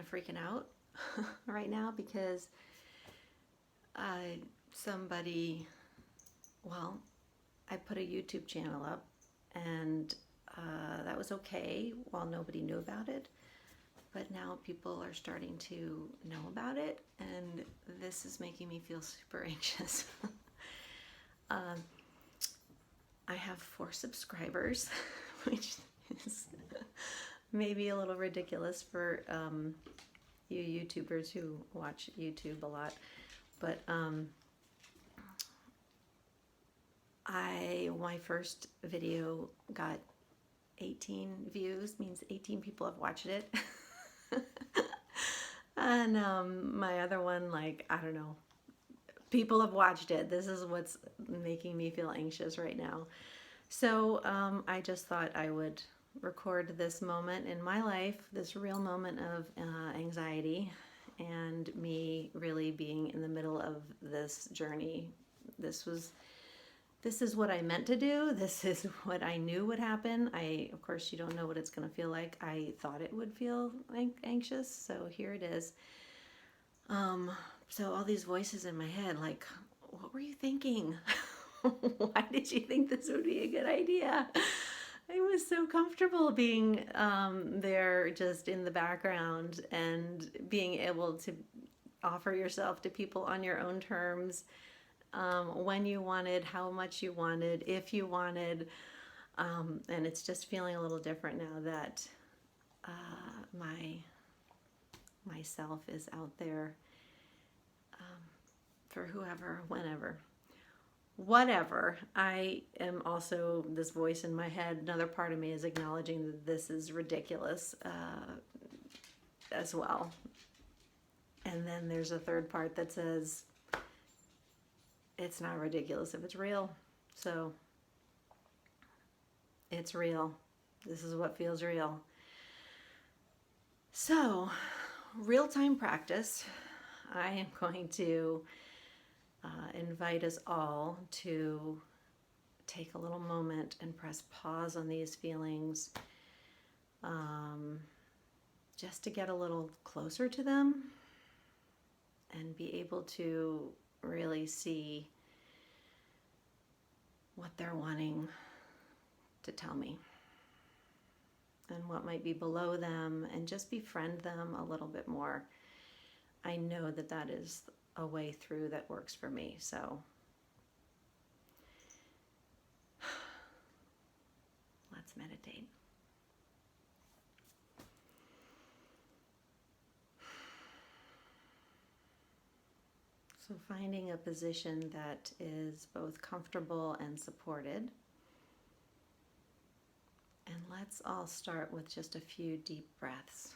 of freaking out right now because somebody, well, I put a YouTube channel up, and that was okay while nobody knew about it. But now people are starting to know about it, and this is making me feel super anxious. I have 4 subscribers, which is maybe a little ridiculous for you YouTubers who watch YouTube a lot. But my first video got 18 views, means 18 people have watched it. And my other one, like, I don't know, people have watched it. This is what's making me feel anxious right now. So I just thought I would record this moment in my life, this real moment of anxiety, and me really being in the middle of this journey. This is what I meant to do. This is what I knew would happen. Of course, you don't know what it's going to feel like. I thought it would feel anxious, so here it is. So all these voices in my head, like, what were you thinking? Why did you think this would be a good idea? I was so comfortable being there just in the background and being able to offer yourself to people on your own terms, when you wanted, how much you wanted, if you wanted. And it's just feeling a little different now that myself is out there for whoever, whenever. Whatever. I am also this voice in my head. Another part of me is acknowledging that this is ridiculous as well. And then there's a third part that says it's not ridiculous if it's real. So it's real. This is what feels real. So, real-time practice. I am going to invite us all to take a little moment and press pause on these feelings, just to get a little closer to them and be able to really see what they're wanting to tell me and what might be below them, and just befriend them a little bit more. I know that that is a way through that works for me. So let's meditate. So finding a position that is both comfortable and supported. And let's all start with just a few deep breaths.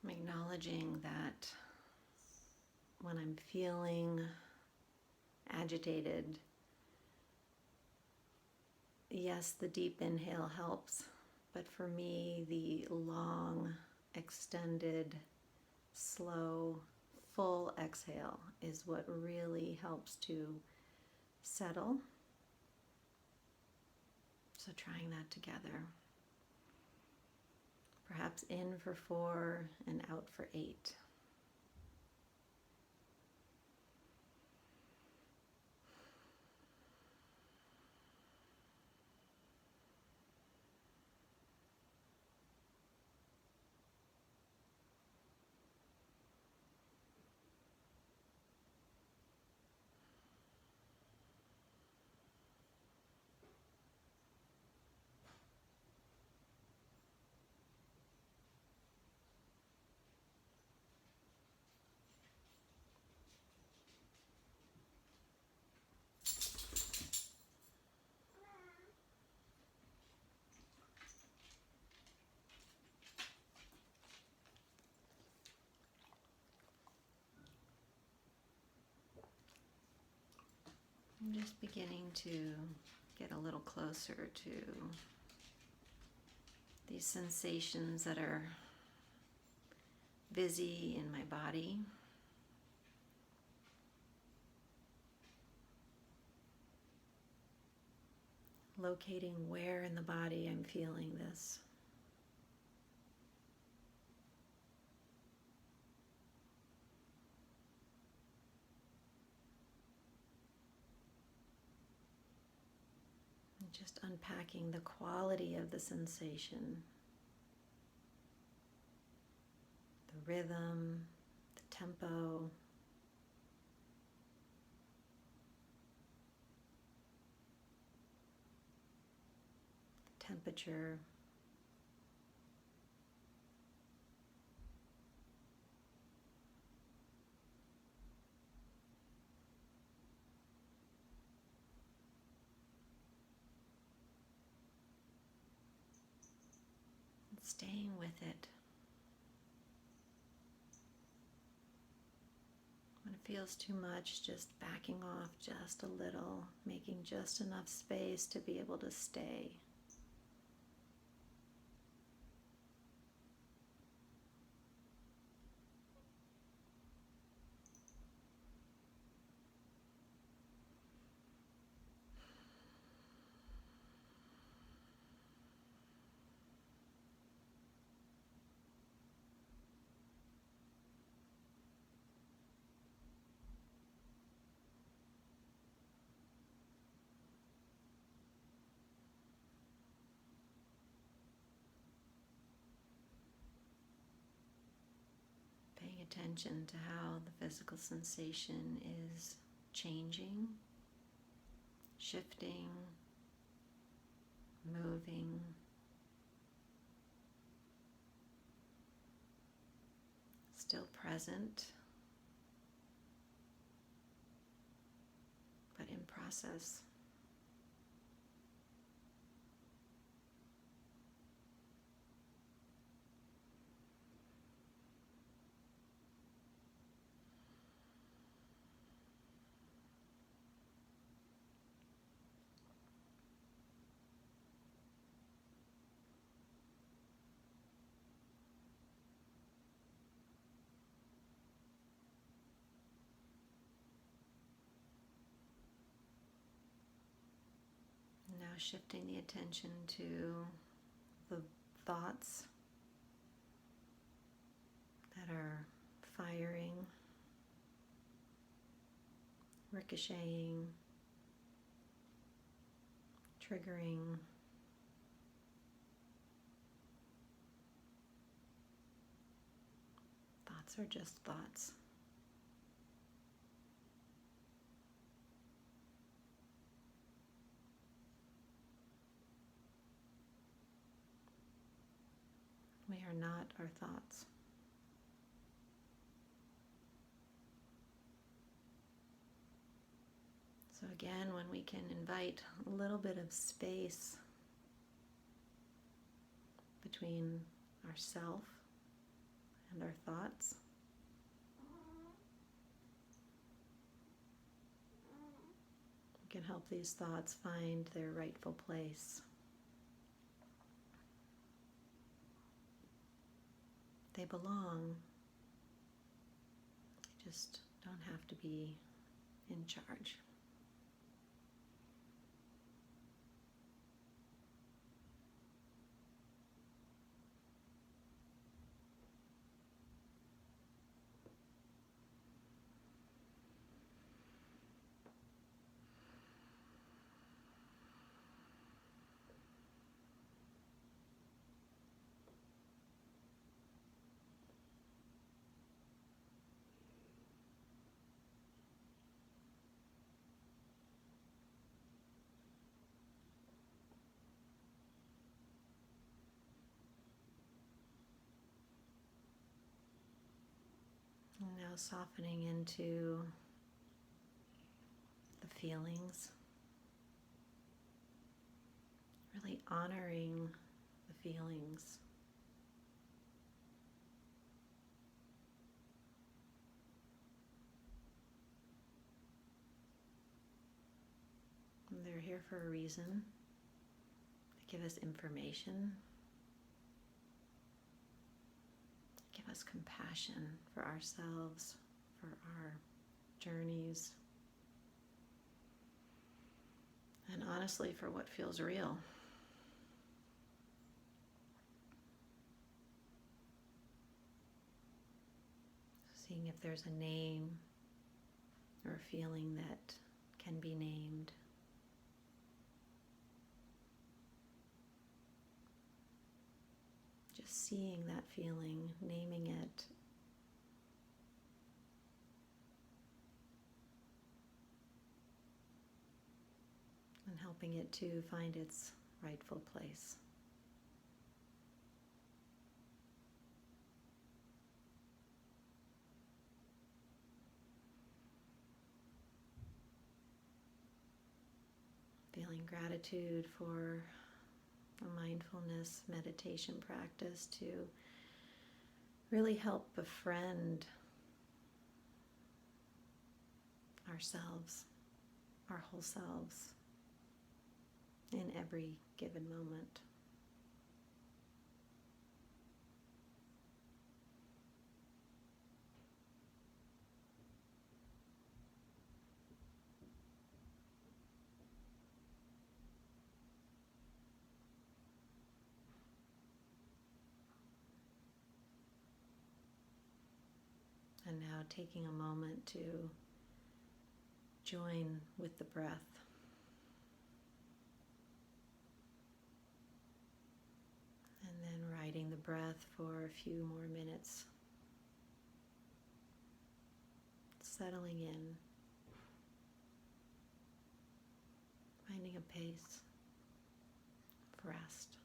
I'm acknowledging that when I'm feeling agitated, yes, the deep inhale helps, but for me, the long, extended, slow, full exhale is what really helps to settle. So trying that together. Perhaps in for 4 and out for 8. I'm just beginning to get a little closer to these sensations that are busy in my body. Locating where in the body I'm feeling this. And just unpacking the quality of the sensation, the rhythm, the tempo. Temperature. And staying with it. When it feels too much, just backing off just a little, making just enough space to be able to stay. Paying attention to how the physical sensation is changing, shifting, moving. Still present, but in process. Now shifting the attention to the thoughts that are firing, ricocheting, triggering. Thoughts are just thoughts. We are not our thoughts. So again, when we can invite a little bit of space between ourself and our thoughts, we can help these thoughts find their rightful place. They belong. They just don't have to be in charge. And now softening into the feelings, really honoring the feelings. here for a reason. They give us information. Give us compassion for ourselves, for our journeys, and honestly, for what feels real. Seeing if there's a name or a feeling that can be named. Just seeing that feeling, naming it, and helping it to find its rightful place. Feeling gratitude for a mindfulness meditation practice to really help befriend ourselves, our whole selves, in every given moment. And now taking a moment to join with the breath. And then riding the breath for a few more minutes. Settling in. Finding a pace of rest.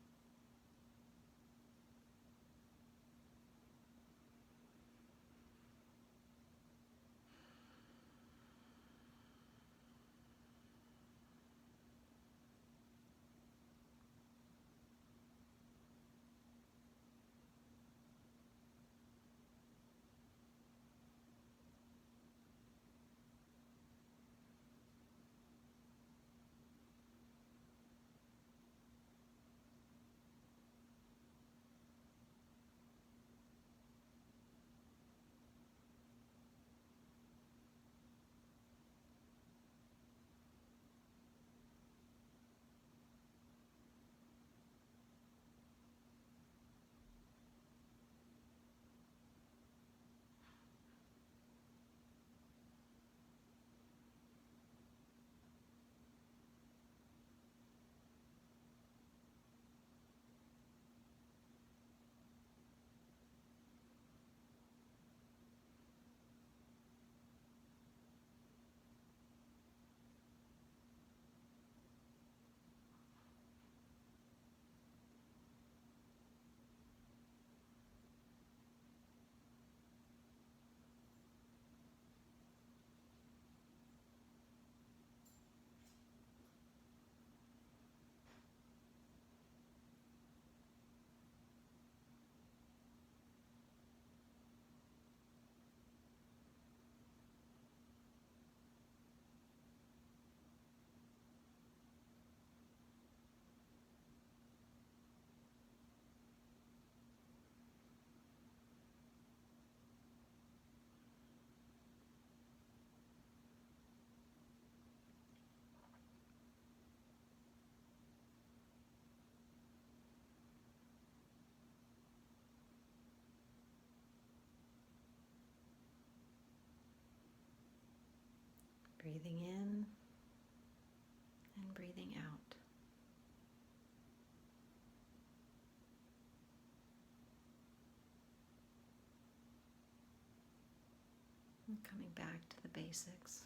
Breathing in and breathing out. And coming back to the basics.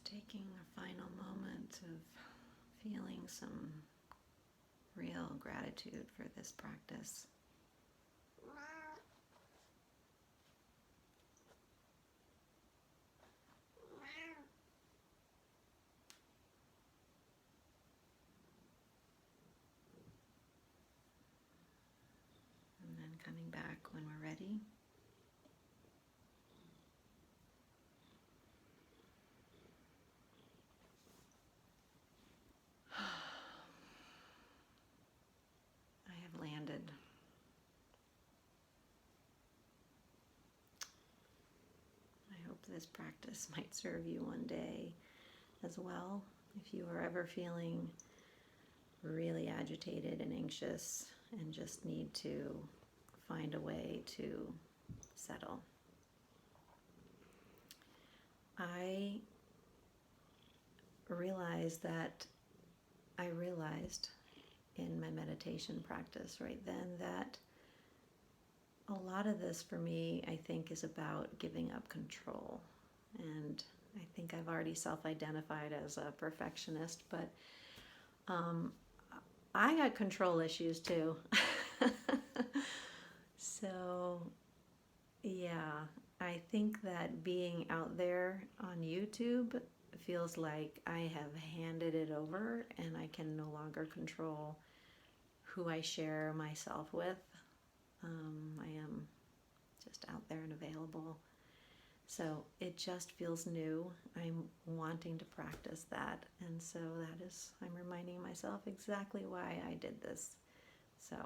Just taking a final moment of feeling some real gratitude for this practice. And then coming back when we're ready. I have landed. I hope this practice might serve you one day as well. If you are ever feeling really agitated and anxious and just need to find a way to settle. I realized in my meditation practice right then that a lot of this for me, I think, is about giving up control. And I think I've already self-identified as a perfectionist, but I got control issues too. So, yeah, I think that being out there on YouTube feels like I have handed it over and I can no longer control who I share myself with. I am just out there and available. So it just feels new. I'm wanting to practice that. And so I'm reminding myself exactly why I did this. So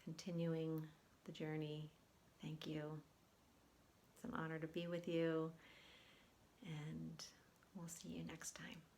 continuing the journey, thank you. It's an honor to be with you. And we'll see you next time.